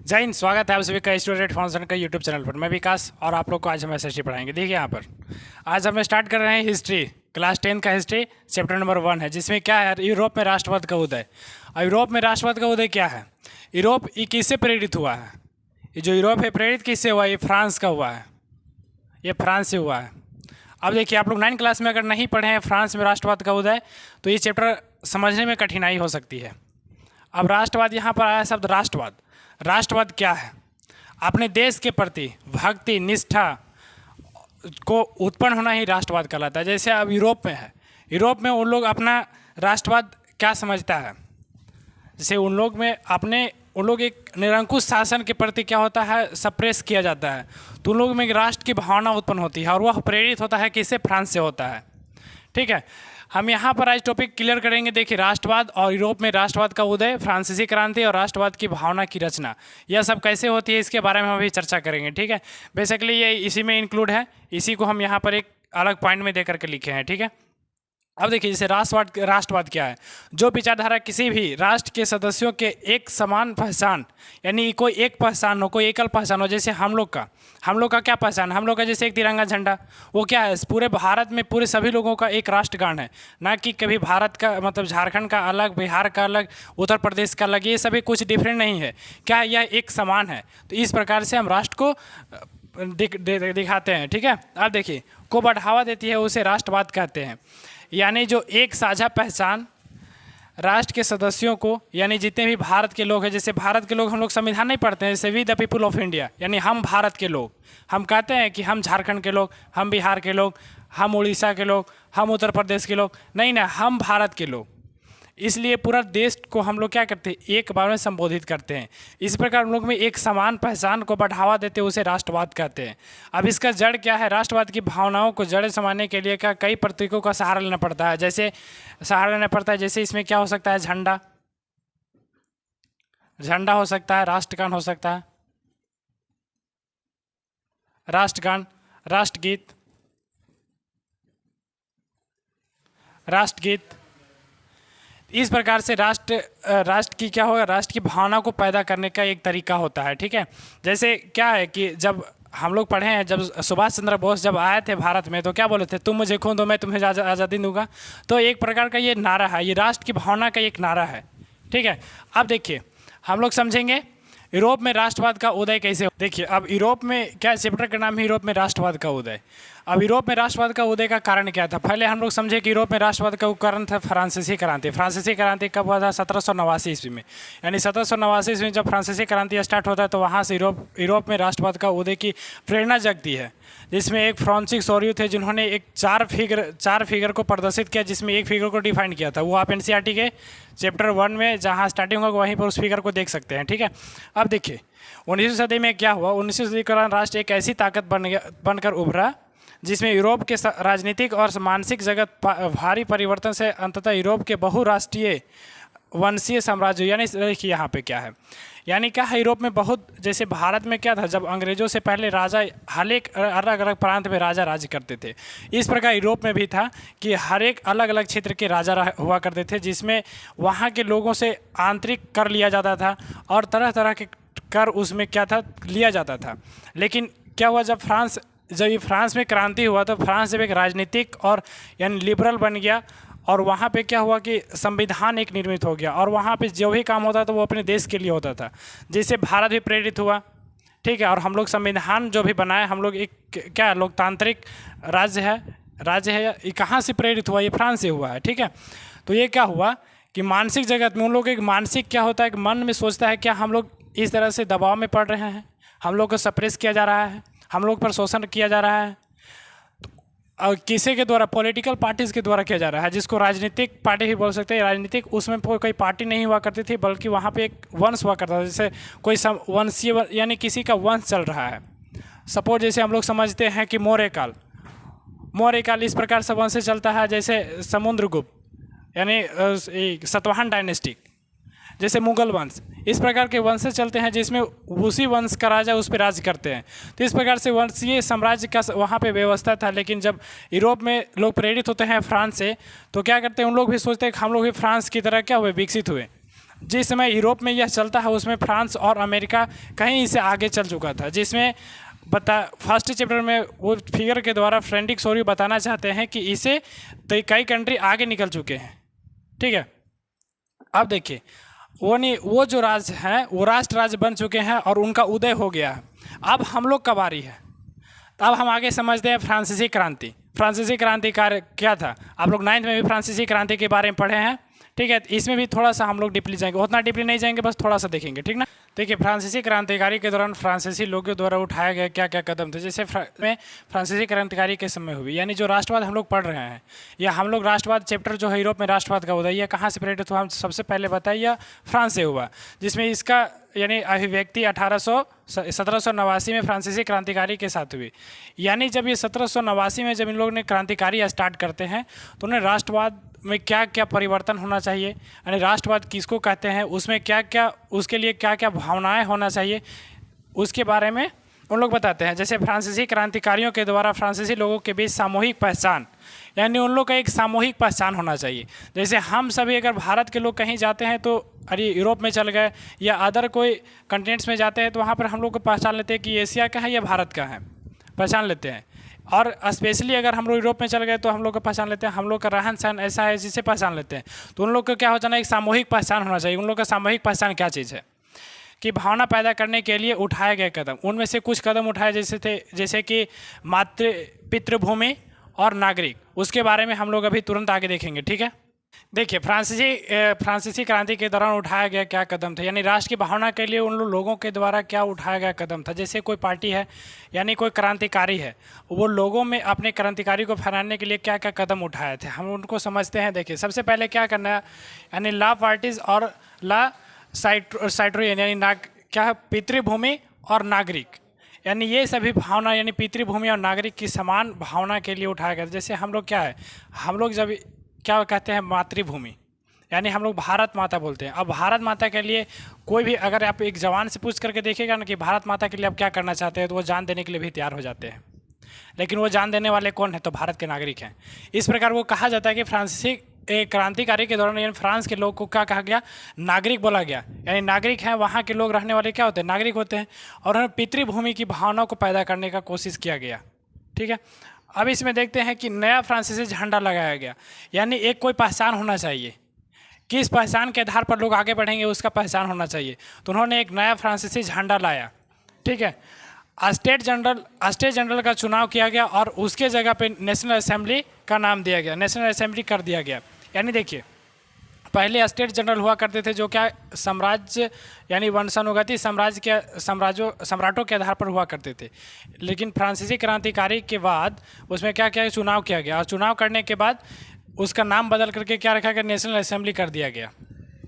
जय हिंद। स्वागत है आप सभी का स्टूडेंट फाउंडेशन का यूट्यूब चैनल पर। मैं विकास और आप लोग को आज हम एसएसटी पढ़ाएंगे। देखिए यहाँ पर आज हम स्टार्ट कर रहे हैं हिस्ट्री, क्लास 10 का हिस्ट्री चैप्टर नंबर 1 है, जिसमें क्या है, यूरोप में राष्ट्रवाद का उदय। और यूरोप में राष्ट्रवाद का उदय क्या है, यूरोप ये किससे प्रेरित हुआ है, ये जो यूरोप है प्रेरित किससे हुआ, ये फ्रांस का हुआ है, ये फ्रांस से हुआ है। अब देखिए आप लोग 9 क्लास में अगर नहीं पढ़े हैं फ्रांस में राष्ट्रवाद का उदय, तो ये चैप्टर समझने में कठिनाई हो सकती है। अब राष्ट्रवाद यहाँ पर आया शब्द राष्ट्रवाद। राष्ट्रवाद क्या है, अपने देश के प्रति भक्ति निष्ठा को उत्पन्न होना ही राष्ट्रवाद कहलाता है। जैसे अब यूरोप में है, यूरोप में उन लोग अपना राष्ट्रवाद क्या समझता है, जैसे उन लोग एक निरंकुश शासन के प्रति क्या होता है, सप्रेस किया जाता है, तो उन लोग में एक राष्ट्र की भावना उत्पन्न होती है और वह प्रेरित होता है किससे, फ्रांस से होता है। ठीक है, हम यहाँ पर आज टॉपिक क्लियर करेंगे। देखिए राष्ट्रवाद और यूरोप में राष्ट्रवाद का उदय, फ्रांसीसी क्रांति और राष्ट्रवाद की भावना की रचना, यह सब कैसे होती है इसके बारे में हम अभी चर्चा करेंगे। ठीक है, बेसिकली ये इसी में इंक्लूड है, इसी को हम यहाँ पर एक अलग पॉइंट में दे करके लिखे हैं। ठीक है, अब देखिए जैसे राष्ट्रवाद क्या है, जो विचारधारा किसी भी राष्ट्र के सदस्यों के एक समान पहचान, यानी कोई एक पहचान हो, कोई एकल पहचान हो। जैसे हम लोग का क्या पहचान, हम लोग का जैसे एक तिरंगा झंडा, वो क्या है, पूरे भारत में पूरे सभी लोगों का एक राष्ट्रगान है, ना कि कभी भारत का मतलब झारखंड का अलग, बिहार का अलग, उत्तर प्रदेश का अलग, ये सभी कुछ डिफरेंट नहीं है, क्या यह एक समान है। तो इस प्रकार से हम राष्ट्र को दिखाते हैं। ठीक है, अब देखिए को बढ़ावा देती है उसे राष्ट्रवाद कहते हैं, यानी जो एक साझा पहचान राष्ट्र के सदस्यों को, यानी जितने भी भारत के लोग हैं, जैसे भारत के लोग हम लोग संविधान नहीं पढ़ते हैं, जैसे we the people of India, यानी हम भारत के लोग, हम कहते हैं कि हम झारखंड के लोग, हम बिहार के लोग, हम उड़ीसा के लोग, हम उत्तर प्रदेश के लोग, नहीं ना, हम भारत के लोग। इसलिए पूरा देश को हम लोग क्या करते हैं, एक बार में संबोधित करते हैं। इस प्रकार हम लोग में एक समान पहचान को बढ़ावा देते हैं, उसे राष्ट्रवाद कहते हैं। अब इसका जड़ क्या है, राष्ट्रवाद की भावनाओं को जड़ समाने के लिए क्या कई प्रतीकों का सहारा लेना पड़ता है। जैसे इसमें क्या हो सकता है, झंडा हो सकता है, राष्ट्रगान हो सकता है, राष्ट्रगान, राष्ट्रगीत, इस प्रकार से राष्ट्र की क्या होगा, राष्ट्र की भावना को पैदा करने का एक तरीका होता है। ठीक है, जैसे क्या है कि जब हम लोग पढ़े हैं, जब सुभाष चंद्र बोस जब आए थे भारत में, तो क्या बोले थे, तुम मुझे खून दो मैं तुम्हें आज़ादी दूंगा। तो एक प्रकार का ये नारा है, ये राष्ट्र की भावना का एक नारा है। ठीक है, अब देखिए हम लोग समझेंगे यूरोप में राष्ट्रवाद का उदय कैसे। देखिए अब यूरोप में क्या, चैप्टर का नाम है यूरोप में राष्ट्रवाद का उदय। अब यूरोप में राष्ट्रवाद का उदय का कारण क्या था, पहले हम लोग समझे कि यूरोप में राष्ट्रवाद का कारण था फ्रांसीसी क्रांति। फ्रांसीसी क्रांति कब हुआ था, 1789 ईस्वी में, यानी 1789 ईस्वी में जब फ्रांसीसी क्रांति स्टार्ट होता है, तो वहाँ से यूरोप में राष्ट्रवाद का उदय की प्रेरणा जगती है, जिसमें एक फ्रांसिस सोरियो थे जिन्होंने एक चार फिगर को प्रदर्शित किया, जिसमें एक फिगर को डिफाइन किया था। वो आप एनसीईआरटी के चैप्टर 1 में जहाँ स्टार्टिंग होगा वहीं पर उस फिगर को देख सकते हैं। ठीक है, अब देखिए 19वीं सदी में क्या हुआ, 19वीं सदी के दौरान राष्ट्र एक ऐसी ताकत बनकर उभरा जिसमें यूरोप के राजनीतिक और मानसिक जगत भारी परिवर्तन से अंततः यूरोप के बहुराष्ट्रीय वंशीय साम्राज्य, यानी देखिए यहाँ पे क्या है, यानी क्या है, यूरोप में बहुत, जैसे भारत में क्या था, जब अंग्रेजों से पहले राजा हर एक अलग अलग प्रांत में राजा राज्य करते थे, इस प्रकार यूरोप में भी था कि हर एक अलग अलग क्षेत्र के राजा हुआ करते थे, जिसमें वहाँ के लोगों से आंतरिक कर लिया जाता था और तरह तरह के कर उसमें क्या था, लिया जाता था। लेकिन क्या हुआ, जब ये फ्रांस में क्रांति हुआ, तो फ्रांस जब एक राजनीतिक और यानी लिबरल बन गया, और वहाँ पे क्या हुआ कि संविधान एक निर्मित हो गया, और वहाँ पे जो भी काम होता था वो अपने देश के लिए होता था, जिससे भारत भी प्रेरित हुआ। ठीक है, और हम लोग संविधान जो भी बनाए, हम लोग एक क्या लोकतांत्रिक राज्य है, ये कहाँ से प्रेरित हुआ, ये फ्रांस से हुआ है। ठीक है, तो ये क्या हुआ कि मानसिक जगत में उन लोग एक मानसिक क्या होता है कि मन में सोचता है क्या हम लोग इस तरह से दबाव में पड़ रहे हैं, हम लोग को सप्रेस किया जा रहा है, हम लोग पर शोषण किया जा रहा है, और किसी के द्वारा, पॉलिटिकल पार्टीज़ के द्वारा किया जा रहा है, जिसको राजनीतिक पार्टी भी बोल सकते हैं। राजनीतिक उसमें कोई पार्टी नहीं हुआ करती थी, बल्कि वहाँ पे एक वंश हुआ करता था, जैसे कोई वंशीय, यानी किसी का वंश चल रहा है। सपोज जैसे हम लोग समझते हैं कि मौर्य काल इस प्रकार से वंश चलता है, जैसे समुद्रगुप्त, यानी सातवाहन डायनेस्टिक, जैसे मुगल वंश, इस प्रकार के वंश चलते हैं, जिसमें उसी वंश का राजा उस पर राज करते हैं। तो इस प्रकार से वंशीय साम्राज्य का वहाँ पे व्यवस्था था। लेकिन जब यूरोप में लोग प्रेरित होते हैं फ्रांस से, तो क्या करते हैं, उन लोग भी सोचते हैं कि हम लोग भी फ्रांस की तरह क्या हुए, विकसित हुए। जिस समय यूरोप में यह चलता है उसमें फ्रांस और अमेरिका कहीं इससे आगे चल चुका था, जिसमें फर्स्ट चैप्टर में वो फिगर के द्वारा फ्रेंडिक सोरी बताना चाहते हैं कि इसे तो कई कंट्री आगे निकल चुके हैं। ठीक है, अब देखिए वो जो राज्य हैं वो राष्ट्र राज्य बन चुके हैं और उनका उदय हो गया है। अब हम लोग का बारी है। तो अब हम आगे समझते हैं फ्रांसीसी क्रांति। फ्रांसीसी क्रांति कार्य क्या था? आप लोग 9th में भी फ्रांसीसी क्रांति के बारे में पढ़े हैं। ठीक है, इसमें भी थोड़ा सा हम लोग डीपली जाएंगे, उतना डीपली नहीं जाएंगे, बस थोड़ा सा देखेंगे। ठीक ना। देखिए फ्रांसीसी क्रांतिकारी के दौरान फ्रांसीसी लोगों द्वारा उठाए गए क्या क्या कदम थे। जैसे में फ्रांसीसी क्रांतिकारी के समय हुई, यानी जो राष्ट्रवाद हम लोग पढ़ रहे हैं या हम लोग राष्ट्रवाद चैप्टर जो है यूरोप में राष्ट्रवाद का उदय कहाँ से प्रेरित हुआ, हम सबसे पहले बताइए फ्रांस से हुआ, जिसमें इसका यानी अभिव्यक्ति 1789 में फ्रांसीसी क्रांतिकारी के साथ हुई। यानी जब ये 1789 में जब इन लोगों ने क्रांतिकारी स्टार्ट करते हैं तो उन्हें राष्ट्रवाद में क्या क्या परिवर्तन होना चाहिए, यानी राष्ट्रवाद किसको कहते हैं, उसमें क्या क्या, उसके लिए क्या क्या भावनाएं होना चाहिए, उसके बारे में उन लोग बताते हैं। जैसे फ्रांसीसी क्रांतिकारियों के द्वारा फ्रांसीसी लोगों के बीच सामूहिक पहचान, यानी उन लोग का एक सामूहिक पहचान होना चाहिए। जैसे हम सभी अगर भारत के लोग कहीं जाते हैं तो अरे यूरोप में चल गए या अदर कोई कंटिनेंट्स में जाते हैं तो वहाँ पर हम लोग को पहचान लेते हैं कि एशिया का है या भारत का है, पहचान लेते हैं। और स्पेशली अगर हम लोग यूरोप में चल गए तो हम लोग को पहचान लेते हैं, हम लोग का रहन सहन ऐसा है जिसे पहचान लेते हैं। तो उन लोग को क्या हो जाना, एक सामूहिक पहचान होना चाहिए। उन लोग का सामूहिक पहचान क्या चीज़ है कि भावना पैदा करने के लिए उठाए गए कदम, उनमें से कुछ कदम उठाए जैसे कि पितृभूमि और नागरिक, उसके बारे में हम लोग अभी तुरंत आगे देखेंगे। ठीक है, देखिए फ्रांसीसी क्रांति के दौरान उठाया गया क्या कदम था, यानी राष्ट्र की भावना के लिए उन लोगों के द्वारा क्या उठाया गया कदम था। जैसे कोई पार्टी है यानी कोई क्रांतिकारी है, वो लोगों में अपने क्रांतिकारी को फैलाने के लिए क्या क्या कदम उठाए थे, हम उनको समझते हैं। देखिए सबसे पहले क्या करना है, यानी ला पार्टीज और ला साइट्रोयन, यानी क्या है, पितृभूमि और नागरिक, यानी ये सभी भावना यानी पितृभूमि और नागरिक की समान भावना के लिए उठाया गया। जैसे हम लोग क्या है, हम लोग जब क्या कहते हैं मातृभूमि, यानी हम लोग भारत माता बोलते हैं। अब भारत माता के लिए कोई भी अगर आप एक जवान से पूछ करके देखिएगा ना कि भारत माता के लिए आप क्या करना चाहते हैं, तो वो जान देने के लिए भी तैयार हो जाते हैं। लेकिन वो जान देने वाले कौन है, तो भारत के नागरिक हैं। इस प्रकार वो कहा जाता है कि फ्रांसीसी क्रांतिकारी के दौरान यानी फ्रांस के लोग को क्या कहा गया, नागरिक बोला गया। यानी नागरिक हैं, वहाँ के लोग रहने वाले क्या होते हैं, नागरिक होते हैं। और उन्हें पितृभूमि की भावना को पैदा करने का कोशिश किया गया। ठीक है, अब इसमें देखते हैं कि नया फ्रांसीसी झंडा लगाया गया, यानी एक कोई पहचान होना चाहिए, किस पहचान के आधार पर लोग आगे बढ़ेंगे उसका पहचान होना चाहिए। तो उन्होंने एक नया फ्रांसीसी झंडा लाया। ठीक है, स्टेट जनरल का चुनाव किया गया और उसके जगह पे नेशनल असेंबली का नाम दिया गया, नेशनल असेंबली कर दिया गया। यानी देखिए पहले स्टेट जनरल हुआ करते थे जो क्या साम्राज्य यानी वंशानुगति सम्राटों के आधार पर हुआ करते थे। लेकिन फ्रांसीसी क्रांतिकारी के बाद उसमें क्या क्या चुनाव किया गया और चुनाव करने के बाद उसका नाम बदल करके क्या रखा गया, नेशनल असेंबली कर दिया गया।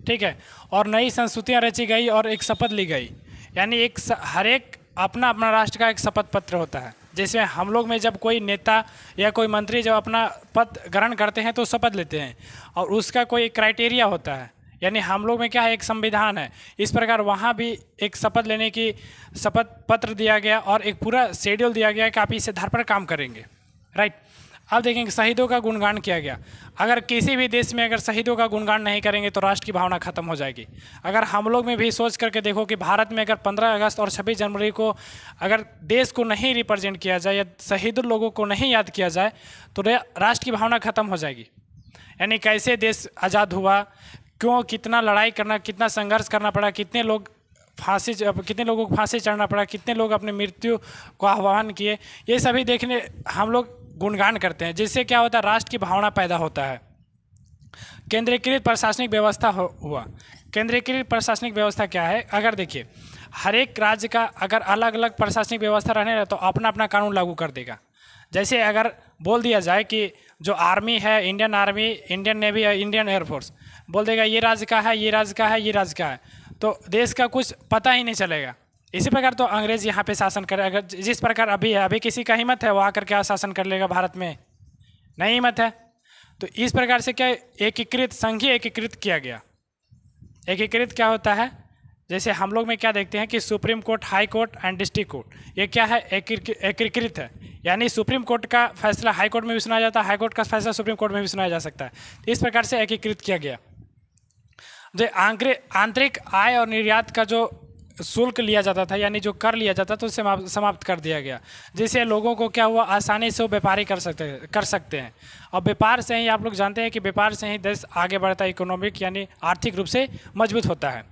ठीक है, और नई संस्तुतियाँ रची गई और एक शपथ ली गई। यानी हर एक अपना अपना राष्ट्र का एक शपथ पत्र होता है, जिसमें हम लोग में जब कोई नेता या कोई मंत्री जब अपना पद ग्रहण करते हैं तो शपथ लेते हैं और उसका कोई क्राइटेरिया होता है। यानी हम लोग में क्या है, एक संविधान है। इस प्रकार वहाँ भी एक शपथ लेने की शपथ पत्र दिया गया और एक पूरा शेड्यूल दिया गया कि आप इस आधार पर काम करेंगे। राइट, अब देखेंगे शहीदों का गुणगान किया गया। अगर किसी भी देश में अगर शहीदों का गुणगान नहीं करेंगे तो राष्ट्र की भावना खत्म हो जाएगी। अगर हम लोग में भी सोच करके देखो कि भारत में अगर 15 अगस्त और 26 जनवरी को अगर देश को नहीं रिप्रेजेंट किया जाए या शहीद लोगों को नहीं याद किया जाए तो राष्ट्र की भावना खत्म हो जाएगी। यानी कैसे देश आज़ाद हुआ, क्यों, कितना लड़ाई करना, कितना संघर्ष करना पड़ा, कितने लोगों को फांसी चढ़ना पड़ा, कितने लोग अपने मृत्यु को आह्वान किए, ये सभी देखने हम लोग गुणगान करते हैं, जिससे क्या होता है, राष्ट्र की भावना पैदा होता है। केंद्रीकृत प्रशासनिक व्यवस्था हुआ। केंद्रीकृत प्रशासनिक व्यवस्था क्या है, अगर देखिए हर एक राज्य का अगर अलग अलग प्रशासनिक व्यवस्था रहने लगे तो अपना अपना कानून लागू कर देगा। जैसे अगर बोल दिया जाए कि जो आर्मी है, इंडियन आर्मी, इंडियन नेवी या इंडियन एयरफोर्स, बोल देगा ये राज्य का है, ये राज्य का है, ये राज्य का है, तो देश का कुछ पता ही नहीं चलेगा। इसी प्रकार तो अंग्रेज यहाँ पे शासन करे। अगर जिस प्रकार अभी है, अभी किसी का हिम्मत है वो आकर क्या शासन कर लेगा भारत में, नहीं हिम्मत है। तो इस प्रकार से क्या एकीकृत, संघीय एकीकृत किया गया। एकीकृत क्या होता है, जैसे हम लोग में क्या देखते हैं कि supreme court, high court and district court, ये क्या है, एकीकृत है। यानी सुप्रीम कोर्ट का फैसला हाई कोर्ट में भी सुनाया जाता है, हाई कोर्ट का फैसला सुप्रीम कोर्ट में भी सुनाया जा सकता है। तो इस प्रकार से एकीकृत किया गया। जो आंतरिक आय और निर्यात का जो शुल्क लिया जाता था, यानी जो कर लिया जाता था, उसे समाप्त कर दिया गया, जिससे लोगों को क्या हुआ, आसानी से वो व्यापारी कर सकते हैं। और व्यापार से ही आप लोग जानते हैं कि व्यापार से ही देश आगे बढ़ता है, इकोनॉमिक यानी आर्थिक रूप से मजबूत होता है।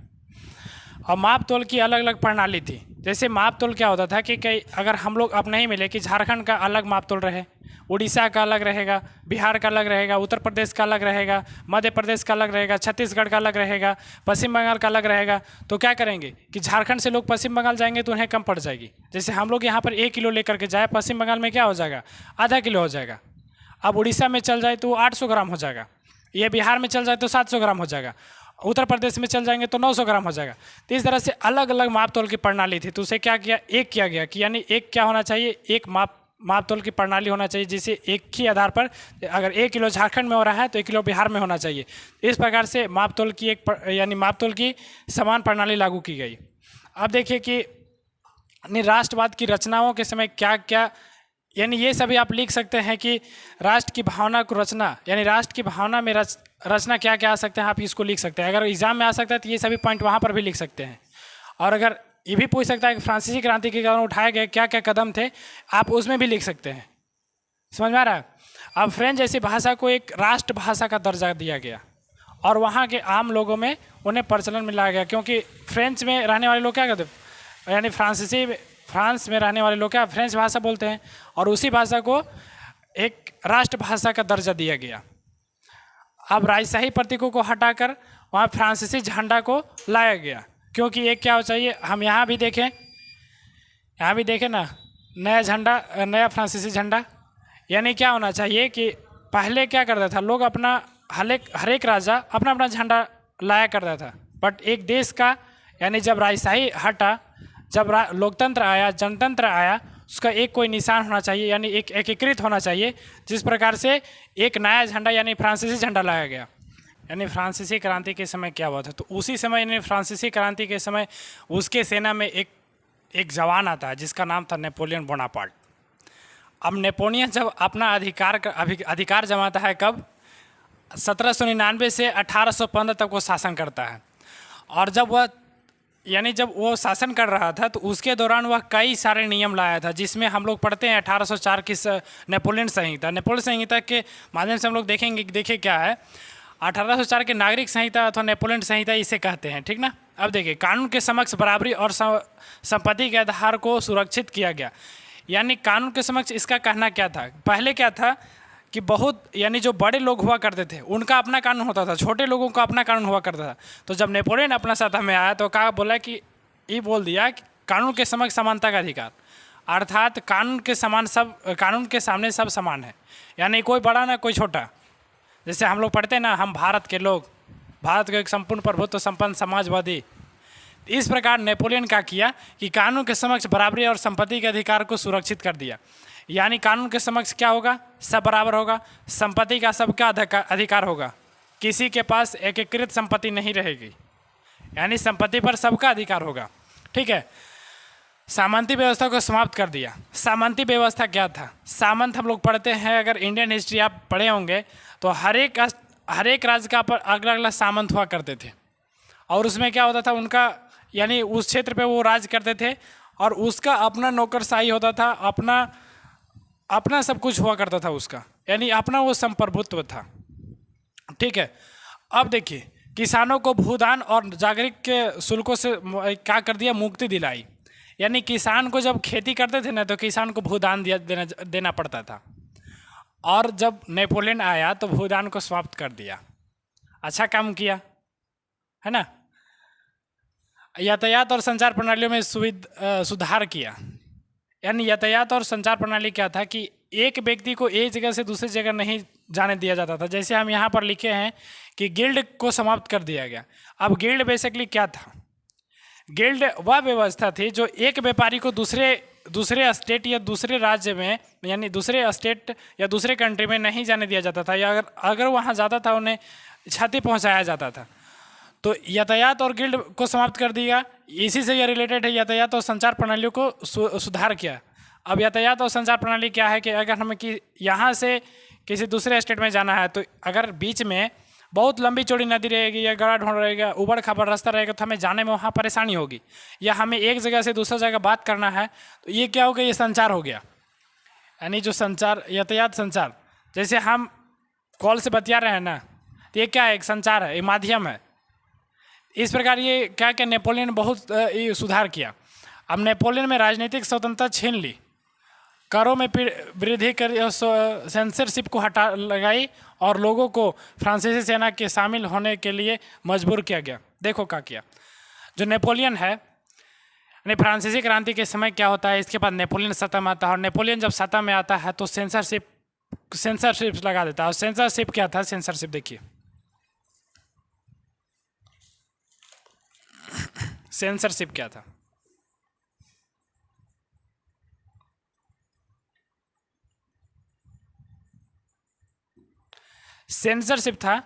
और माप तोल की अलग अलग प्रणाली थी। जैसे माप तोल क्या होता था कि कई अगर हम लोग अब नहीं मिले कि झारखंड का अलग माप तोल रहे, उड़ीसा का अलग रहेगा, बिहार का अलग रहेगा, उत्तर प्रदेश का अलग रहेगा, मध्य प्रदेश का अलग रहेगा, छत्तीसगढ़ का अलग रहेगा, पश्चिम बंगाल का अलग रहेगा, तो क्या करेंगे कि झारखंड से लोग पश्चिम बंगाल जाएंगे तो उन्हें कम पड़ जाएगी। जैसे हम लोग यहाँ पर 1 किलो लेकर के जाए, पश्चिम बंगाल में क्या हो जाएगा, आधा किलो हो जाएगा। अब उड़ीसा में चल जाए तो 800 ग्राम हो जाएगा, ये बिहार में चल जाए तो 700 ग्राम हो जाएगा, उत्तर प्रदेश में चल जाएंगे तो 900 ग्राम हो जाएगा। तो इस तरह से अलग अलग माप तोल की प्रणाली थी। तो उसे क्या किया, एक किया गया कि यानी एक क्या होना चाहिए, एक माप तोल की प्रणाली होना चाहिए, जिसे एक ही आधार पर अगर 1 किलो झारखंड में हो रहा है तो 1 किलो बिहार में होना चाहिए। इस प्रकार से माप तोल की यानी माप तोल की समान प्रणाली लागू की गई। अब देखिए कि राष्ट्रवाद की रचनाओं के समय क्या क्या, यानी ये सभी आप लिख सकते हैं कि राष्ट्र की भावना को रचना, यानी राष्ट्र की भावना में रचना क्या क्या आ सकते हैं, आप इसको लिख सकते हैं। अगर एग्जाम में आ सकता है तो ये सभी पॉइंट वहाँ पर भी लिख सकते हैं। और अगर ये भी पूछ सकता है कि फ्रांसीसी क्रांति के कारण उठाए गए क्या क्या कदम थे, आप उसमें भी लिख सकते हैं। समझ में आ रहा है। अब फ्रेंच जैसी भाषा को एक राष्ट्रभाषा का दर्जा दिया गया और वहाँ के आम लोगों में उन्हें प्रचलन में लाया गया, क्योंकि फ्रेंच में रहने वाले लोग क्या कहते हैं, यानी फ्रांस में रहने वाले लोग क्या फ्रेंच भाषा बोलते हैं, और उसी भाषा को एक राष्ट्रभाषा का दर्जा दिया गया। अब राजशाही प्रतीकों को हटाकर वहाँ फ्रांसीसी झंडा को लाया गया, क्योंकि एक क्या हो चाहिए, हम यहाँ भी देखें ना, नया झंडा, नया फ्रांसीसी झंडा, यानी क्या होना चाहिए कि पहले क्या करता था लोग अपना हर एक राजा अपना अपना झंडा लाया करता था, बट एक देश का, यानी जब राजशाही हटा, जब लोकतंत्र आया, जनतंत्र आया, उसका एक कोई निशान होना चाहिए, यानी एक एकीकृत होना चाहिए। जिस प्रकार से एक नया झंडा यानी फ्रांसीसी झंडा लाया गया। यानी फ्रांसीसी क्रांति के समय क्या हुआ था, तो उसी समय यानी फ्रांसीसी क्रांति के समय उसके सेना में एक जवान आता है जिसका नाम था नेपोलियन बोनापार्ट। अब नेपोलियन जब अपना अधिकार जमाता है, कब, 1799 से 1815 तक वो शासन करता है। और जब वो शासन कर रहा था तो उसके दौरान वह कई सारे नियम लाया था, जिसमें हम लोग पढ़ते हैं 1804 की नेपोलियन संहिता के माध्यम से हम लोग देखेंगे। देखिए क्या है, 1804 के नागरिक संहिता अथवा नेपोलियन संहिता इसे कहते हैं, ठीक ना। अब देखिए, कानून के समक्ष बराबरी और संपत्ति के आधार को सुरक्षित किया गया। यानी कानून के समक्ष इसका कहना क्या था, पहले क्या था कि बहुत, यानी जो बड़े लोग हुआ करते थे उनका अपना कानून होता था, छोटे लोगों का अपना कानून हुआ करता था। तो जब नेपोलियन अपना सत्ता में आया तो कहा, बोला कि ये बोल दिया कि कानून के समक्ष समानता का अधिकार, अर्थात कानून के सामने सब समान है, यानी कोई बड़ा ना कोई छोटा। जैसे हम लोग पढ़ते हैं ना, हम भारत के लोग, भारत को एक संपूर्ण प्रभुत्व संपन्न समाजवादी। इस प्रकार नेपोलियन क्या किया कि कानून के समक्ष बराबरी और संपत्ति के अधिकार को सुरक्षित कर दिया। यानी कानून के समक्ष क्या होगा, सब बराबर होगा, संपत्ति का सबका अधिकार होगा, किसी के पास एकीकृत संपत्ति नहीं रहेगी, यानी संपत्ति पर सबका अधिकार होगा, ठीक है। सामंती व्यवस्था को समाप्त कर दिया। सामंती व्यवस्था क्या था, सामंत हम लोग पढ़ते हैं, अगर इंडियन हिस्ट्री आप पढ़े होंगे तो हर एक राज्य का पर अलग अलग सामंत हुआ करते थे, और उसमें क्या होता था, उनका यानी उस क्षेत्र पे वो राज करते थे और उसका अपना नौकरशाही होता था, अपना सब कुछ हुआ करता था उसका, यानी अपना वो संप्रभुत्व था, ठीक है। अब देखिए, किसानों को भूदान और नागरिक के शुल्कों से क्या कर दिया, मुक्ति दिलाई। यानी किसान को जब खेती करते थे ना तो किसान को भूदान देना पड़ता था, और जब नेपोलियन आया तो भूदान को समाप्त कर दिया। अच्छा काम किया, है ना। यातायात और संचार प्रणालियों में सुधार किया। यानी यातायात और संचार प्रणाली क्या था कि एक व्यक्ति को एक जगह से दूसरी जगह नहीं जाने दिया जाता था। जैसे हम यहाँ पर लिखे हैं कि गिल्ड को समाप्त कर दिया गया। अब गिल्ड बेसिकली क्या था, गिल्ड वह व्यवस्था थी जो एक व्यापारी को दूसरे स्टेट या दूसरे राज्य में, यानी दूसरे स्टेट या दूसरे कंट्री में नहीं जाने दिया जाता था, या अगर वहाँ जाता था उन्हें क्षति पहुँचाया जाता था। तो यातायात और गिल्ड को समाप्त कर दिया। इसी से यह रिलेटेड है, यातायात और संचार प्रणालियों को सुधार किया। अब यातायात और संचार प्रणाली क्या है कि अगर हमें कि यहाँ से किसी दूसरे स्टेट में जाना है तो अगर बीच में बहुत लंबी चौड़ी नदी रहेगी या गड़ा ढूंढ रहेगा, उबड़ खाबड़ रास्ता रहेगा, तो हमें जाने में वहाँ परेशानी होगी। या हमें एक जगह से दूसरा जगह बात करना है, तो ये क्या हो गया, ये संचार हो गया। यानी जो संचार, यातायात संचार, जैसे हम कॉल से बतिया रहे हैं ना, तो ये क्या है, एक संचार है, एक माध्यम है। इस प्रकार ये क्या क्या नेपोलियन ने बहुत सुधार किया। अब नेपोलियन में राजनीतिक स्वतंत्रता छीन ली, करों में वृद्धि कर, सेंसरशिप को हटा लगाई और लोगों को फ्रांसीसी सेना के शामिल होने के लिए मजबूर किया गया। देखो क्या किया जो नेपोलियन है। यानी फ्रांसीसी क्रांति के समय क्या होता है, इसके बाद नेपोलियन सत्ता में आता है, और नेपोलियन जब सत्ता में आता है तो सेंसरशिप लगा देता है। और सेंसरशिप क्या था, सेंसरशिप देखिए, सेंसरशिप क्या था। सेंसरशिप था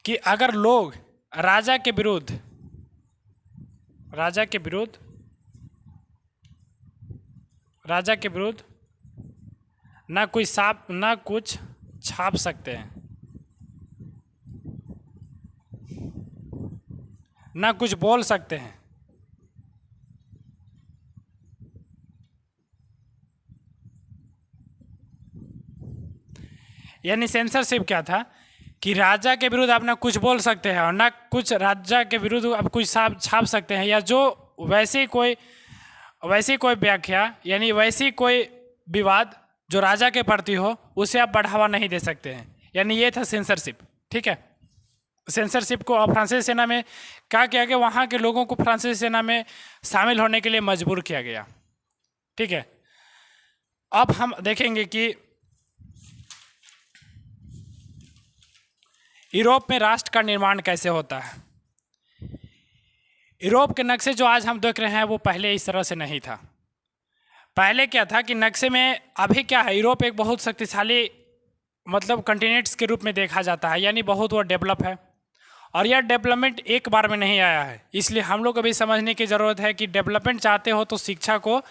कि अगर लोग राजा के विरुद्ध ना कुछ छाप सकते हैं, ना कुछ बोल सकते हैं। यानी सेंसरशिप क्या था कि राजा के विरुद्ध आप ना कुछ बोल सकते हैं और ना कुछ राजा के विरुद्ध आप कुछ छाप सकते हैं, या जो वैसी कोई व्याख्या यानी वैसी कोई विवाद जो राजा के प्रति हो उसे आप बढ़ावा नहीं दे सकते हैं। यानी ये था सेंसरशिप। ठीक है, सेंसरशिप को फ्रांसीसी सेना में क्या किया गया, वहाँ के लोगों को फ्रांसीसी सेना में शामिल होने के लिए मजबूर किया गया। ठीक है, अब हम देखेंगे कि यूरोप में राष्ट्र का निर्माण कैसे होता है। यूरोप के नक्शे जो आज हम देख रहे हैं वो पहले इस तरह से नहीं था। पहले क्या था कि नक्शे में, अभी क्या है, यूरोप एक बहुत शक्तिशाली मतलब कंटिनेंट्स के रूप में देखा जाता है, यानी बहुत वो डेवलप है। और यह डेवलपमेंट एक बार में नहीं आया है, इसलिए हम लोग को भी समझने की ज़रूरत है कि डेवलपमेंट चाहते हो तो शिक्षा को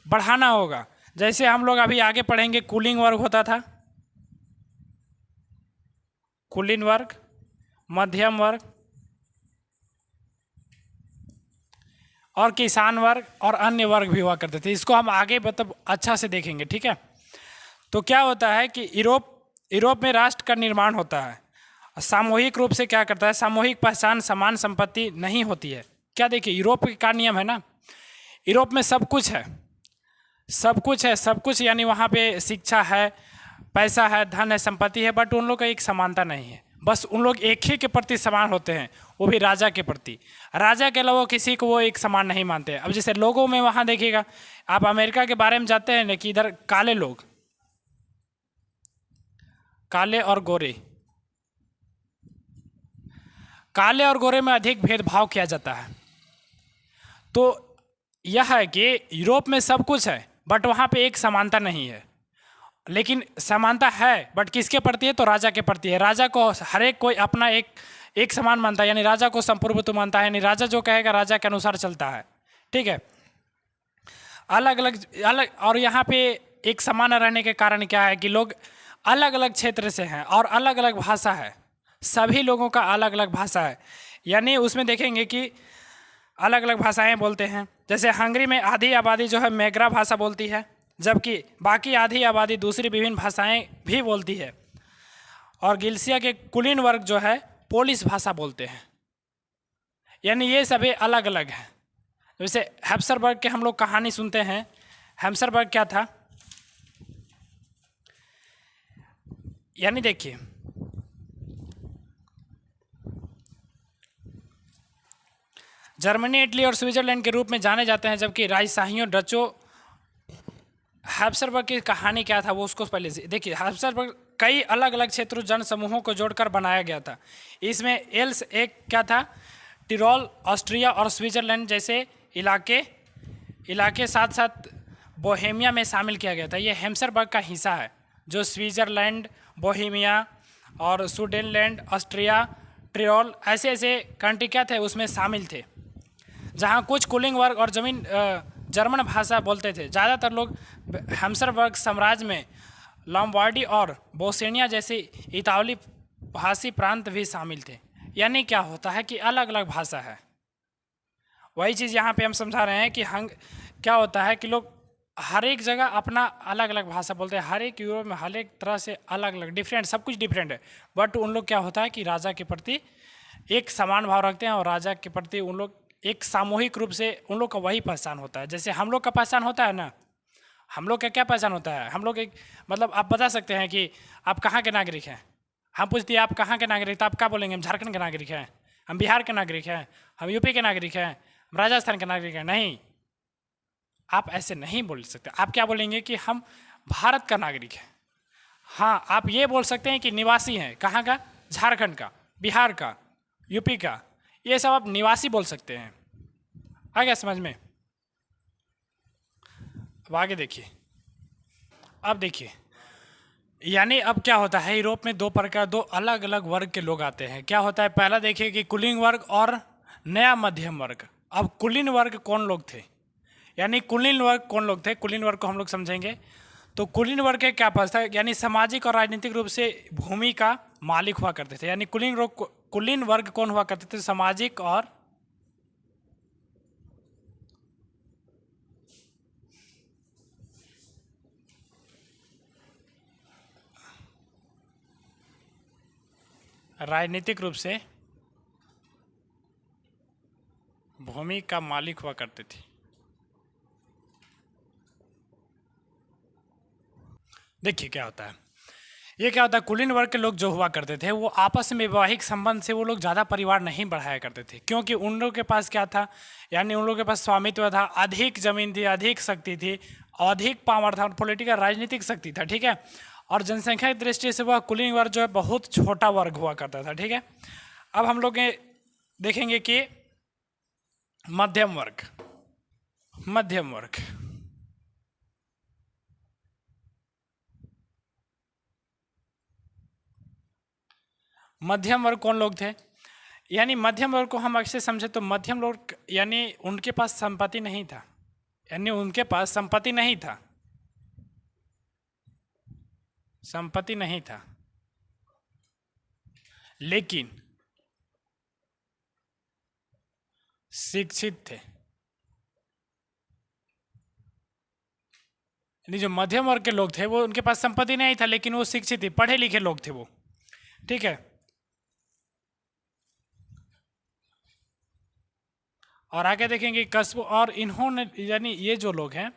बढ़ाना होगा। जैसे हम लोग अभी आगे पढ़ेंगे, कूलिंग वर्ग होता था, कुलीन वर्ग, मध्यम वर्ग और किसान वर्ग और अन्य वर्ग भी हुआ करते थे। इसको हम आगे मतलब अच्छा से देखेंगे। ठीक है, तो क्या होता है कि यूरोप में राष्ट्र का निर्माण होता है, सामूहिक रूप से क्या करता है, सामूहिक पहचान, समान संपत्ति नहीं होती है। क्या देखिए, यूरोप का नियम है ना, यूरोप में सब कुछ है, सब कुछ यानी वहाँ पे शिक्षा है, पैसा है, धन है, संपत्ति है, बट उन लोग का एक समानता नहीं है। बस उन लोग एक ही के प्रति समान होते हैं, वो भी राजा के प्रति। राजा के अलावा किसी को वो एक समान नहीं मानते। अब जैसे लोगों में वहाँ देखिएगा, आप अमेरिका के बारे में जानते हैं ना कि इधर काले लोग, काले और गोरे में अधिक भेदभाव किया जाता है। तो यह है कि यूरोप में सब कुछ है बट वहाँ पे एक समानता नहीं है। लेकिन समानता है बट किसके प्रति है, तो राजा के प्रति है। राजा को हर एक कोई अपना एक समान मानता है, यानी राजा को संप्रभुत्व मानता है, यानी राजा जो कहेगा राजा के अनुसार चलता है। ठीक है, अलग और यहाँ पे एक समान रहने के कारण क्या है कि लोग अलग अलग क्षेत्र से हैं और अलग अलग भाषा है, सभी लोगों का अलग अलग भाषा है। यानी उसमें देखेंगे कि अलग अलग भाषाएं बोलते हैं। जैसे हंगरी में आधी आबादी जो है मैग्रा भाषा बोलती है, जबकि बाकी आधी आबादी दूसरी विभिन्न भाषाएं भी बोलती है। और गिल्सिया के कुलीन वर्ग जो है पोलिश भाषा बोलते हैं। यानी ये सभी अलग अलग हैं। जैसे हैप्सबर्ग के हम लोग कहानी सुनते हैं। हैप्सबर्ग क्या था, यानी देखिए जर्मनी, इटली और स्विट्जरलैंड के रूप में जाने जाते हैं, जबकि राजशाहियों डचों। हैप्सबर्ग की कहानी क्या था वो उसको पहले से देखिए। हैप्सबर्ग कई अलग अलग क्षेत्रों जन समूहों को जोड़कर बनाया गया था। इसमें एल्स एक क्या था, टिरोल, ऑस्ट्रिया और स्विट्जरलैंड जैसे इलाके साथ साथ बोहेमिया में शामिल किया गया था। ये हैप्सबर्ग का हिस्सा है जो स्विट्जरलैंड, बोहेमिया और सुडेनलैंड, ऑस्ट्रिया, टिरोल ऐसे ऐसे कंट्री क्या थे उसमें शामिल थे, जहाँ कुछ कुलिंग वर्ग और जर्मन भाषा बोलते थे। ज़्यादातर लोग हैप्सबर्ग साम्राज्य में लॉम्बार्डी और बोस्निया जैसी इतालवी भाषी प्रांत भी शामिल थे। यानी क्या होता है कि अलग अलग भाषा है। वही चीज़ यहाँ पे हम समझा रहे हैं कि हम क्या होता है कि लोग हर एक जगह अपना अलग अलग भाषा बोलते हैं। हर एक यूरोप में हर एक तरह से अलग अलग डिफरेंट, सब कुछ डिफरेंट है। बट उन लोग क्या होता है कि राजा के प्रति एक समान भाव रखते हैं और राजा के प्रति उन लोग एक सामूहिक रूप से उन लोग का वही पहचान होता है। जैसे हम लोग का पहचान होता है ना, हम लोग का क्या पहचान होता है, हम लोग एक मतलब आप बता सकते हैं कि आप कहाँ के नागरिक हैं। हम पूछते हैं आप कहाँ के नागरिक, तो आप क्या बोलेंगे, हम झारखंड के नागरिक हैं, हम बिहार के नागरिक हैं, हम यूपी के नागरिक हैं, हम राजस्थान के नागरिक हैं। नहीं, आप ऐसे नहीं बोल सकते। आप क्या बोलेंगे कि हम भारत का नागरिक हैं। हाँ, आप ये बोल सकते हैं कि निवासी हैं, कहाँ का, झारखंड का, बिहार का, यूपी का, ये सब आप निवासी बोल सकते हैं। आ गया समझ में। अब आगे देखिए। अब देखिए, यानी अब क्या होता है, यूरोप में दो अलग अलग वर्ग के लोग आते हैं। क्या होता है, पहला देखिए कि कुलीन वर्ग और नया मध्यम वर्ग। अब कुलीन वर्ग कौन लोग थे, यानी कुलीन वर्ग कौन लोग थे, कुलीन वर्ग को हम लोग समझेंगे। तो कुलीन वर्ग के क्या पास था, यानी सामाजिक और राजनीतिक रूप से भूमि का मालिक हुआ करते थे। यानी कुलीन वर्ग कौन हुआ करते थे, सामाजिक और राजनीतिक रूप से भूमि का मालिक हुआ करते थे। देखिए क्या होता है, ये क्या होता है, कुलीन वर्ग के लोग जो हुआ करते थे वो आपस में वैवाहिक संबंध से वो लोग ज़्यादा परिवार नहीं बढ़ाया करते थे, क्योंकि उन लोगों के पास क्या था, यानी उन लोगों के पास स्वामित्व था, अधिक जमीन थी, अधिक शक्ति थी, अधिक पावर था, पॉलिटिकल राजनीतिक शक्ति था। ठीक है, और जनसंख्या की दृष्टि से वह कुलीन वर्ग जो है बहुत छोटा वर्ग हुआ करता था। ठीक है, अब हम लोग देखेंगे कि मध्यम वर्ग। मध्यम वर्ग मध्यम वर्ग कौन लोग थे, यानी मध्यम वर्ग को हम अक्सर समझे तो मध्यम लोग यानी उनके पास संपत्ति नहीं था, यानी उनके पास संपत्ति नहीं था, संपत्ति नहीं था, लेकिन शिक्षित थे। यानी जो मध्यम वर्ग के लोग थे वो उनके पास संपत्ति नहीं था, लेकिन वो शिक्षित थे, पढ़े लिखे लोग थे वो। ठीक है, और आगे देखेंगे कस्ब, और इन्होंने यानी ये जो लोग हैं,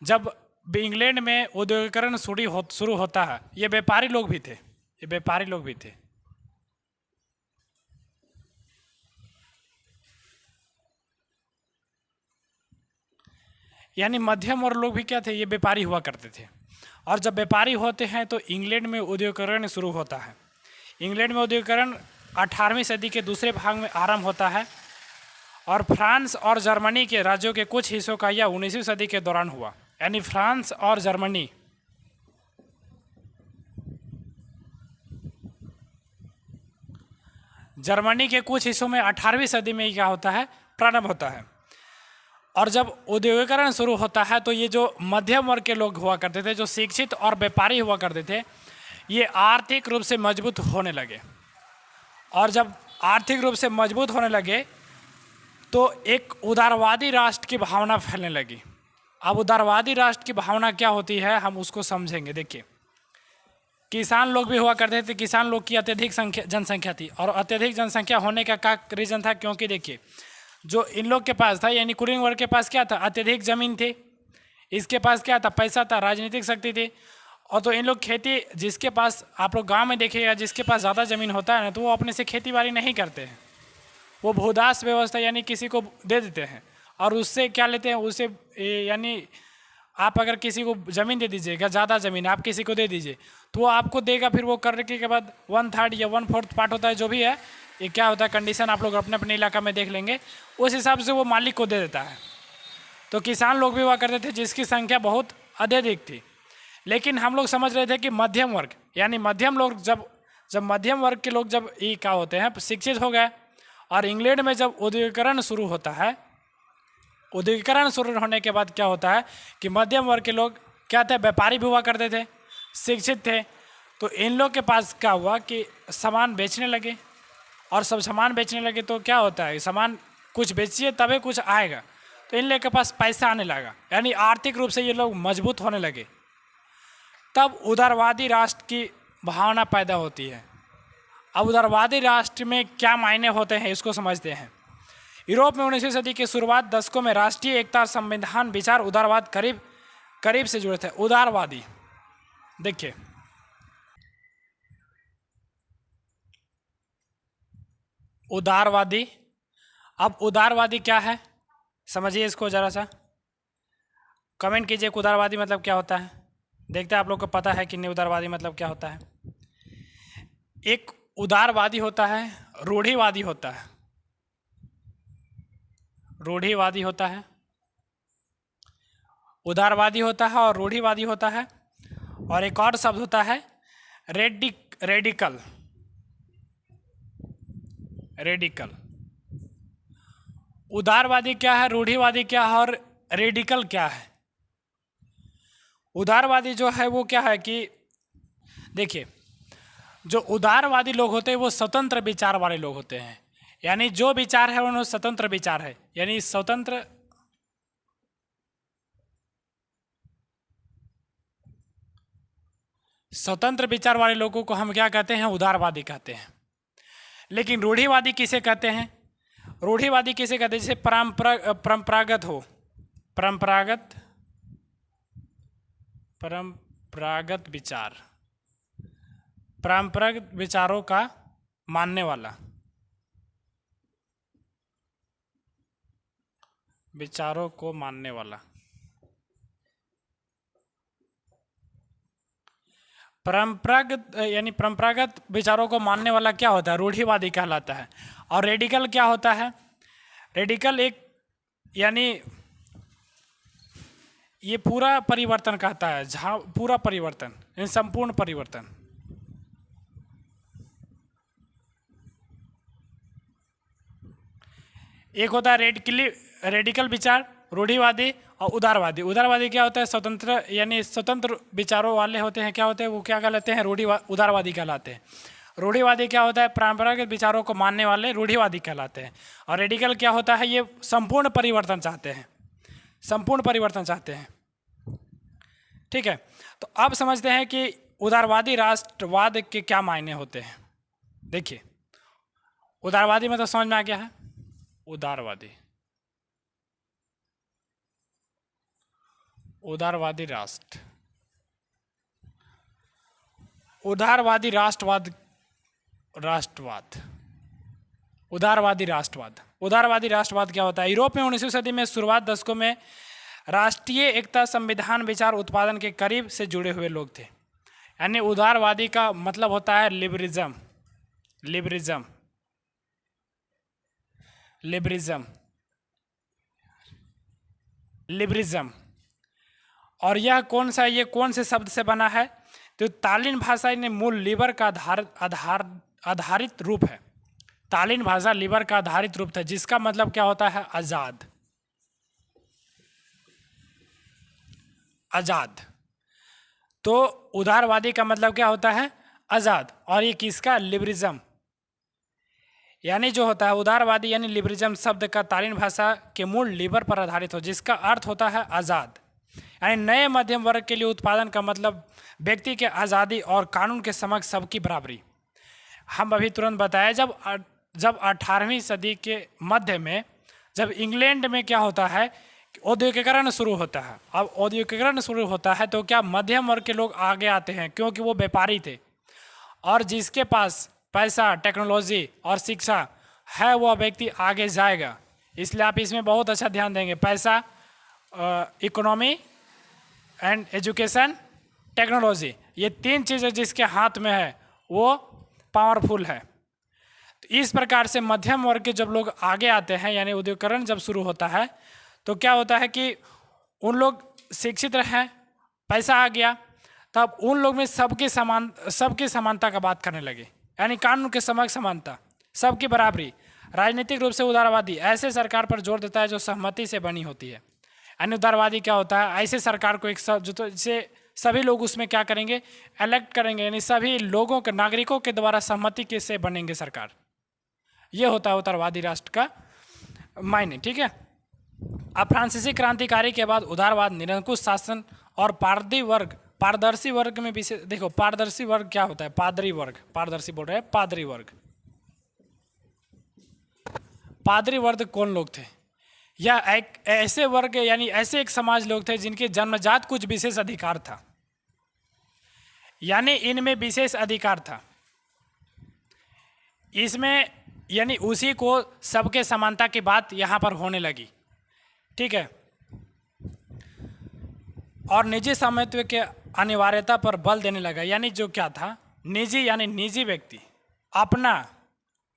जब इंग्लैंड में औद्योगिकरण शुरू होता है, ये व्यापारी लोग भी थे, ये व्यापारी लोग भी थे। यानी मध्यम वर्ग लोग भी क्या थे, ये व्यापारी हुआ करते थे। और जब व्यापारी होते हैं तो इंग्लैंड में औद्योगिकरण शुरू होता है। इंग्लैंड में औद्योगिकरण 18वीं सदी के दूसरे भाग में आरंभ होता है, और फ्रांस और जर्मनी के राज्यों के कुछ हिस्सों का यह 19वीं सदी के दौरान हुआ। यानी फ्रांस और जर्मनी, जर्मनी के कुछ हिस्सों में 18वीं सदी में क्या होता है, प्रारंभ होता है। और जब औद्योगिकरण शुरू होता है तो ये जो मध्यम वर्ग के लोग हुआ करते थे, जो शिक्षित और व्यापारी हुआ करते थे, ये आर्थिक रूप से मजबूत होने लगे। और जब आर्थिक रूप से मजबूत होने लगे तो एक उदारवादी राष्ट्र की भावना फैलने लगी। अब उदारवादी राष्ट्र की भावना क्या होती है, हम उसको समझेंगे। देखिए, किसान लोग भी हुआ करते थे, किसान लोग की अत्यधिक जनसंख्या थी, और अत्यधिक जनसंख्या होने का क्या रीज़न था, क्योंकि देखिए जो इन लोग के पास था, यानी कुलीन वर्ग के पास क्या था, अत्यधिक जमीन थी, इसके पास क्या था, पैसा था, राजनीतिक शक्ति थी। और तो इन लोग खेती, जिसके पास आप लोग गांव में देखिएगा, जिसके पास ज़्यादा ज़मीन होता है ना, तो वो अपने से खेती बाड़ी नहीं करते हैं, वो भूदास व्यवस्था यानी किसी को दे देते हैं, और उससे क्या लेते हैं, उससे यानी आप अगर किसी को ज़मीन दे दीजिएगा, ज़्यादा ज़मीन आप किसी को दे दीजिए तो वो आपको देगा, फिर वो करने के बाद 1/3 या 1/4 पार्ट होता है, जो भी है, ये क्या होता है कंडीशन, आप लोग अपने अपने इलाका में देख लेंगे, उस हिसाब से वो मालिक को दे देता है। तो किसान लोग भी हुआ करते थे जिसकी संख्या बहुत अत्यधिक थी। लेकिन हम लोग समझ रहे थे कि मध्यम वर्ग, यानी मध्यम लोग जब मध्यम वर्ग के लोग जब ये क्या होते हैं, शिक्षित हो गए, और इंग्लैंड में जब औद्योगिकरण शुरू होता है, औद्योगिकरण शुरू होने के बाद क्या होता है कि मध्यम वर्ग के लोग क्या थे, व्यापारी भी हुआ करते थे, शिक्षित थे, तो इन लोग के पास क्या हुआ कि सामान बेचने लगे, और सब सामान बेचने लगे तो क्या होता है, सामान कुछ बेचिए तभी कुछ आएगा, तो इन लोग के पास पैसा आने लगा, यानी आर्थिक रूप से ये लोग मजबूत होने लगे। तब उदारवादी राष्ट्र की भावना पैदा होती है। अब उदारवादी राष्ट्र में क्या मायने होते हैं इसको समझते हैं। यूरोप में 19वीं सदी के शुरुआत दशकों में राष्ट्रीय एकता और संविधान विचार उदारवाद करीब से जुड़े थे। उदारवादी, देखिए उदारवादी, अब उदारवादी क्या है समझिए इसको ज़रा सा, कमेंट कीजिए उदारवादी मतलब क्या होता है। देखते हैं आप लोग को पता है कि नहीं उदारवादी मतलब क्या होता है। एक उदारवादी होता है, रूढ़िवादी होता है, रूढ़िवादी होता है, उदारवादी होता है और रूढ़िवादी होता है, और एक और शब्द होता है रेडिकल। उदारवादी क्या है, रूढ़िवादी क्या है और रेडिकल क्या है। उदारवादी जो है वो क्या है कि देखिए, जो उदारवादी लोग होते हैं वो स्वतंत्र विचार वाले लोग होते हैं, यानी जो विचार है उन्होंने स्वतंत्र विचार है, यानी स्वतंत्र विचार वाले लोगों को हम क्या कहते हैं, उदारवादी कहते हैं। लेकिन रूढ़िवादी किसे कहते हैं, रूढ़िवादी किसे कहते हैं, जैसे परंपरागत हो, परंपरागत विचार, परंपरागत विचारों का मानने वाला, विचारों को मानने वाला, परंपरागत यानी परंपरागत विचारों को मानने वाला क्या होता है, रूढ़िवादी कहलाता है। और रेडिकल क्या होता है, रेडिकल एक यानी ये पूरा परिवर्तन कहता है, जहाँ पूरा परिवर्तन यानी संपूर्ण परिवर्तन। एक होता है रेडिकल विचार, रूढ़िवादी और उदारवादी। उदारवादी क्या होता है, स्वतंत्र यानी स्वतंत्र विचारों वाले होते हैं, क्या होते हैं वो क्या कहलाते हैं, उदारवादी कहलाते हैं। रूढ़िवादी क्या होता है, परंपरागत विचारों को मानने वाले रूढ़िवादी कहलाते हैं। और रेडिकल क्या होता है, ये संपूर्ण परिवर्तन चाहते हैं, संपूर्ण परिवर्तन चाहते हैं। ठीक है, तो अब समझते हैं कि उदारवादी राष्ट्रवाद के क्या मायने होते हैं। देखिए उदारवादी मतलब समझ में आ गया है, उदारवादी राष्ट्र, उदारवादी राष्ट्रवाद, उदारवादी राष्ट्रवाद क्या होता है। यूरोप में 19वीं सदी में शुरुआत दशकों में राष्ट्रीय एकता संविधान विचार उत्पादन के करीब से जुड़े हुए लोग थे। यानी उदारवादी का मतलब होता है लिबरिज्म। और यह कौन से शब्द से बना है, तो तालिन भाषा ने मूल लिबर का आधारित रूप है। तालिन भाषा लिबर का आधारित रूप था, जिसका मतलब क्या होता है, आजाद। तो उदारवादी का मतलब क्या होता है, आजाद। और ये किसका, लिबरिज्म, यानी जो होता है उदारवादी यानी लिबरिज्म शब्द का तालिन भाषा के मूल लिबर पर आधारित हो, जिसका अर्थ होता है आज़ाद। यानी नए मध्यम वर्ग के लिए उत्पादन का मतलब व्यक्ति के आज़ादी और कानून के समक्ष सबकी बराबरी। हम अभी तुरंत बताया, जब 18वीं सदी के मध्य में जब इंग्लैंड में क्या होता है, औद्योगिकरण शुरू होता है। अब औद्योगिकरण शुरू होता है तो क्या मध्यम वर्ग के लोग आगे आते हैं, क्योंकि वो व्यापारी थे, और जिसके पास पैसा, टेक्नोलॉजी और शिक्षा है वह व्यक्ति आगे जाएगा। इसलिए आप इसमें बहुत अच्छा ध्यान देंगे, पैसा, इकोनॉमी एंड एजुकेशन, टेक्नोलॉजी, ये तीन चीज़ें जिसके हाथ में है वो पावरफुल है। तो इस प्रकार से मध्यम वर्ग के जब लोग आगे आते हैं, यानी औद्योगिकरण जब शुरू होता है, तो क्या होता है कि उन लोग शिक्षित रहे, पैसा आ गया, तब उन लोग में सबकी समानता का बात करने लगे, यानी कानून के समक्ष समानता, सबकी बराबरी। राजनीतिक रूप से उदारवादी ऐसे सरकार पर जोर देता है जो सहमति से बनी होती है। यानी उदारवादी क्या होता है, ऐसे सरकार को एक जैसे सभी लोग उसमें क्या करेंगे, इलेक्ट करेंगे, यानी सभी लोगों के, नागरिकों के द्वारा सहमति के से बनेंगे सरकार। ये होता है उदारवादी राष्ट्र का मायने, ठीक है। अब फ्रांसीसी क्रांतिकारी के बाद उदारवाद, निरंकुश शासन और पारदर्शी वर्ग में विशेष, देखो पारदर्शी वर्ग क्या होता है, पादरी वर्ग, पारदर्शी बोल रहे हैं, पादरी वर्ग। पादरी वर्ग कौन लोग थे? या एक ऐसे वर्ग, यानी ऐसे एक समाज लोग थे जिनके जन्मजात कुछ विशेष अधिकार था, यानी इनमें विशेष अधिकार था, इसमें यानी उसी को सबके समानता की बात यहाँ पर होने लगी, ठीक है। और निजी स्वामित्व के अनिवार्यता पर बल देने लगा, यानी जो क्या था, निजी यानी निजी व्यक्ति अपना,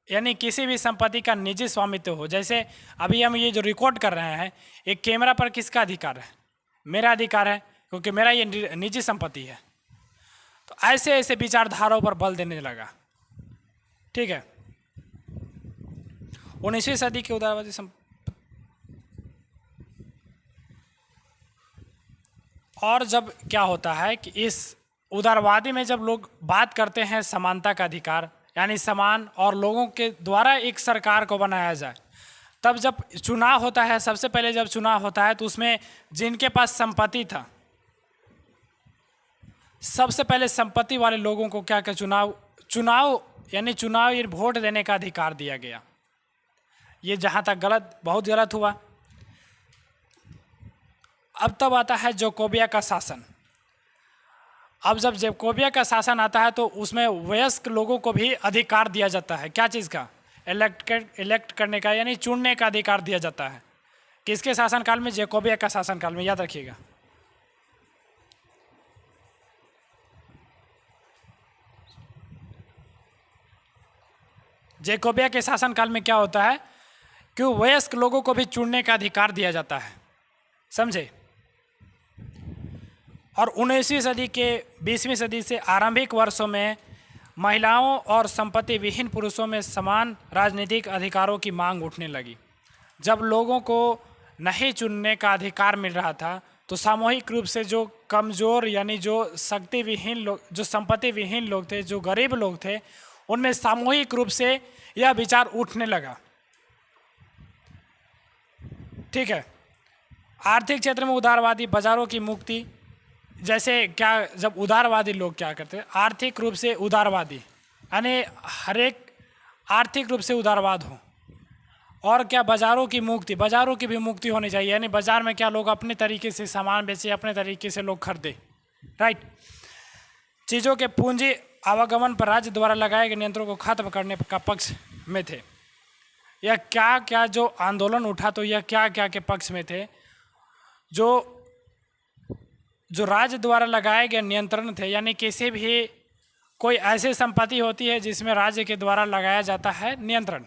यानी किसी भी संपत्ति का निजी स्वामित्व हो। जैसे अभी हम ये जो रिकॉर्ड कर रहे हैं, एक कैमरा पर किसका अधिकार है? मेरा अधिकार है, क्योंकि मेरा ये निजी संपत्ति है। तो ऐसे ऐसे विचारधाराओं पर बल देने लगा, ठीक है। 19वीं सदी के उदारवादी और जब क्या होता है कि इस उदारवादी में जब लोग बात करते हैं समानता का अधिकार, यानी समान और लोगों के द्वारा एक सरकार को बनाया जाए, तब जब चुनाव होता है, सबसे पहले जब चुनाव होता है तो उसमें जिनके पास संपत्ति था, सबसे पहले संपत्ति वाले लोगों को क्या क्या चुनाव यानी वोट देने का अधिकार दिया गया। ये जहाँ तक बहुत गलत हुआ। अब तब आता है जोकोबिया का शासन। अब जब जैकोबिया का शासन आता है तो उसमें वयस्क लोगों को भी अधिकार दिया जाता है, क्या चीज़ का? इलेक्ट करने का, यानी चुनने का अधिकार दिया जाता है। किसके शासनकाल में? जैकोबिया का शासनकाल में, याद रखिएगा। जैकोबिया के शासनकाल में क्या होता है कि वयस्क लोगों को भी चुनने का अधिकार दिया जाता है, समझे। और 19वीं सदी के 20वीं सदी से आरंभिक वर्षों में महिलाओं और संपत्ति विहीन पुरुषों में समान राजनीतिक अधिकारों की मांग उठने लगी। जब लोगों को नहीं चुनने का अधिकार मिल रहा था तो सामूहिक रूप से जो कमज़ोर, यानी जो शक्ति विहीन लोग, जो संपत्ति विहीन लोग थे, जो गरीब लोग थे, उनमें सामूहिक रूप से यह विचार उठने लगा, ठीक है। आर्थिक क्षेत्र में उदारवादी, बाजारों की मुक्ति, जैसे क्या, जब उदारवादी लोग क्या करते हैं, आर्थिक रूप से उदारवादी, यानी हर एक आर्थिक रूप से उदारवाद हो। और क्या, बाज़ारों की मुक्ति, बाज़ारों की भी मुक्ति होनी चाहिए, यानी बाज़ार में क्या लोग अपने तरीके से सामान बेचे, अपने तरीके से लोग खरीदे, राइट। चीज़ों के पूंजी आवागमन पर राज्य द्वारा लगाए गए नियंत्रणों को खत्म करने का पक्ष में थे। यह क्या क्या जो आंदोलन उठा, तो यह क्या क्या के पक्ष में थे? जो राज्य द्वारा लगाए गए नियंत्रण थे, यानी किसी भी कोई ऐसी संपत्ति होती है जिसमें राज्य के द्वारा लगाया जाता है नियंत्रण,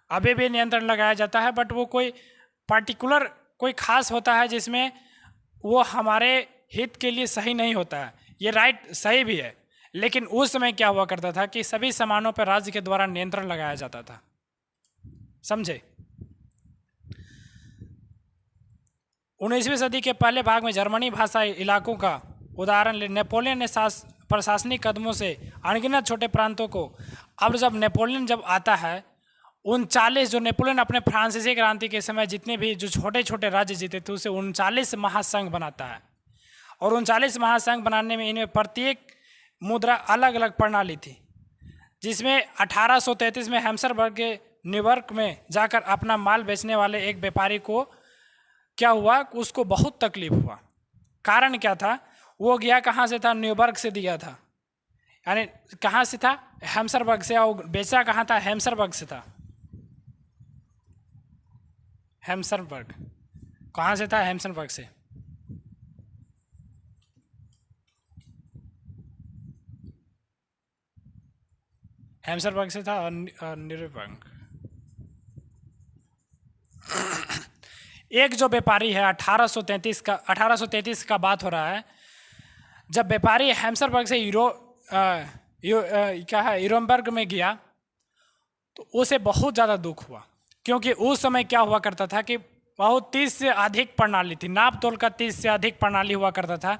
अभी भी नियंत्रण लगाया जाता है, बट वो कोई पार्टिकुलर, कोई खास होता है जिसमें वो हमारे हित के लिए सही नहीं होता है। ये राइट सही भी है, लेकिन उस समय क्या हुआ करता था कि सभी सामानों पर राज्य के द्वारा नियंत्रण लगाया जाता था, समझे। 19वीं सदी के पहले भाग में जर्मनी भाषाई इलाकों का उदाहरण ले नेपोलियन ने प्रशासनिक कदमों से अनगिनत छोटे प्रांतों को, अब जब नेपोलियन जब आता है, 39 जो नेपोलियन अपने फ्रांसीसी क्रांति के समय जितने भी जो छोटे छोटे राज्य जीते थे उसे 39 महासंघ बनाता है। और 39 महासंघ बनाने में इनमें प्रत्येक मुद्रा अलग अलग प्रणाली थी, जिसमें 1833 में हैम्सबर्ग के न्यूयॉर्क में जाकर अपना माल बेचने वाले एक व्यापारी को क्या हुआ, उसको बहुत तकलीफ हुआ। कारण क्या था? वो गया कहाँ से था? न्यूयॉर्क से दिया था, यानी कहाँ से था? हैम्सबर्ग से। और बेचा कहाँ था? हैम्सबर्ग से था। हैम्सबर्ग कहाँ से था? हैम्सबर्ग से। हैम्सबर्ग से था। और न्यूयॉर्क एक जो व्यापारी है 1833 का बात हो रहा है, जब व्यापारी हैम्सबर्ग से यूरोमबर्ग में गया तो उसे बहुत ज़्यादा दुख हुआ, क्योंकि उस समय क्या हुआ करता था कि बहुत 30 से अधिक प्रणाली थी, नाप तोल का 30 से अधिक प्रणाली हुआ करता था।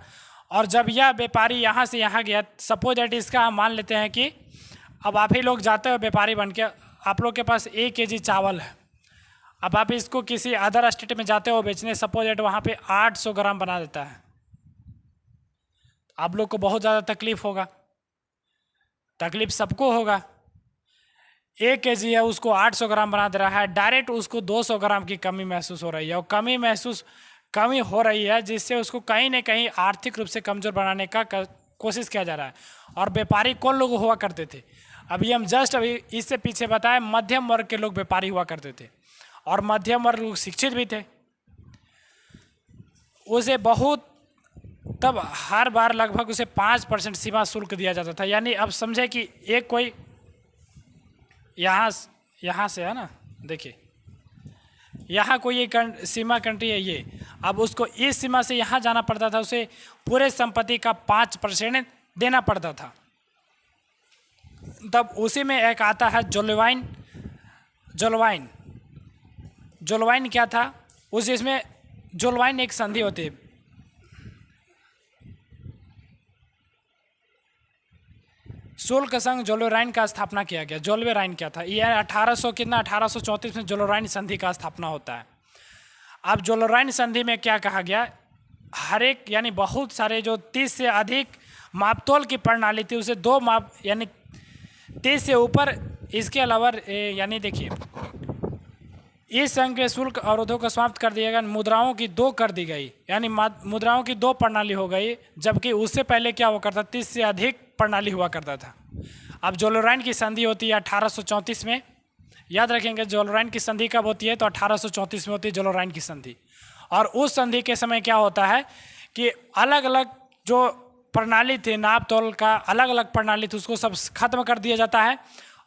और जब यह व्यापारी यहाँ से यहाँ गया, सपोज दैट इसका हम मान लेते हैं कि अब आप ही लोग जाते हो व्यापारी बन के, आप लोग के पास 1 kg चावल है, अब आप इसको किसी अदर स्टेट में जाते हो बेचने, सपोज दैट वहाँ पे 800 ग्राम बना देता है, आप लोग को बहुत ज़्यादा तकलीफ होगा, तकलीफ सबको होगा। 1 kg है, उसको 800 ग्राम बना दे रहा है, डायरेक्ट उसको 200 ग्राम की कमी महसूस हो रही है, और कमी हो रही है जिससे उसको कहीं ना कहीं आर्थिक रूप से कमज़ोर बनाने का कोशिश किया जा रहा है। और व्यापारी कौन लोग हुआ करते थे, अभी हम जस्ट अभी इससे पीछे बताए, मध्यम वर्ग के लोग व्यापारी हुआ करते थे, और मध्यम वर्ग लोग शिक्षित भी थे। उसे बहुत तब हर बार लगभग उसे 5% सीमा शुल्क दिया जाता था। यानी अब समझे कि एक कोई यहाँ से है ना, देखिए यहाँ कोई एक सीमा कंट्री है ये, अब उसको इस सीमा से यहाँ जाना पड़ता था, उसे पूरे संपत्ति का 5% देना पड़ता था। तब उसी में एक आता है जोलवाइन। जोलवाइन क्या था, उस इसमें जोलवाइन एक संधि होती है, शुल्क संघ जोलोराइन का स्थापना किया गया। जोलवेराइन क्या था, यह 1834 में जोलोराइन संधि का स्थापना होता है। अब जोलोराइन संधि में क्या कहा गया, हर एक यानी बहुत सारे जो 30 से अधिक मापतोल की प्रणाली थी, उसे 2 माप यानी 30 से ऊपर, इसके अलावा यानी देखिए इस संघ के शुल्क अवरोधों को समाप्त कर दिया गया, मुद्राओं की 2 कर दी गई, यानी मुद्राओं की 2 प्रणाली हो गई, जबकि उससे पहले क्या हुआ करता, 30 से अधिक प्रणाली हुआ करता था। अब जोलोराइन की संधि होती है 1834 में, याद रखेंगे जोलोराइन की संधि कब होती है, तो 1834 में होती है जोलोराइन की संधि। और उस संधि के समय क्या होता है कि अलग अलग जो प्रणाली थी, नाप तोल का अलग अलग प्रणाली थी, उसको सब खत्म कर दिया जाता है।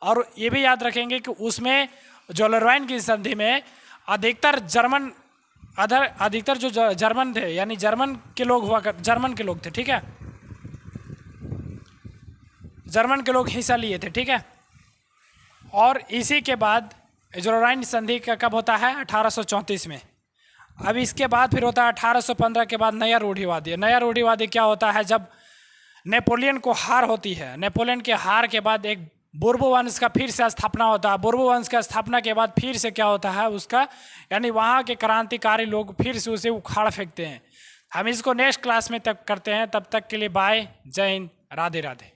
और ये भी याद रखेंगे कि उसमें जोलोराइन की संधि में अधिकतर जो जर्मन थे, यानी जर्मन के लोग थे, ठीक है, जर्मन के लोग हिस्सा लिए थे, ठीक है। और इसी के बाद जोलोराइन संधि का कब होता है, 1834 में। अब इसके बाद फिर होता है 1815 के बाद नया रूढ़िवादी। नया रूढ़िवादी क्या होता है, जब नेपोलियन को हार होती है, नेपोलियन के हार के बाद एक बोर्बो वंश का फिर से स्थापना होता है। बोर्बो वंश का स्थापना के बाद फिर से क्या होता है उसका, यानी वहाँ के क्रांतिकारी लोग फिर से उसे उखाड़ फेंकते हैं। हम इसको नेक्स्ट क्लास में तक करते हैं, तब तक के लिए बाय, जय हिंद, राधे राधे।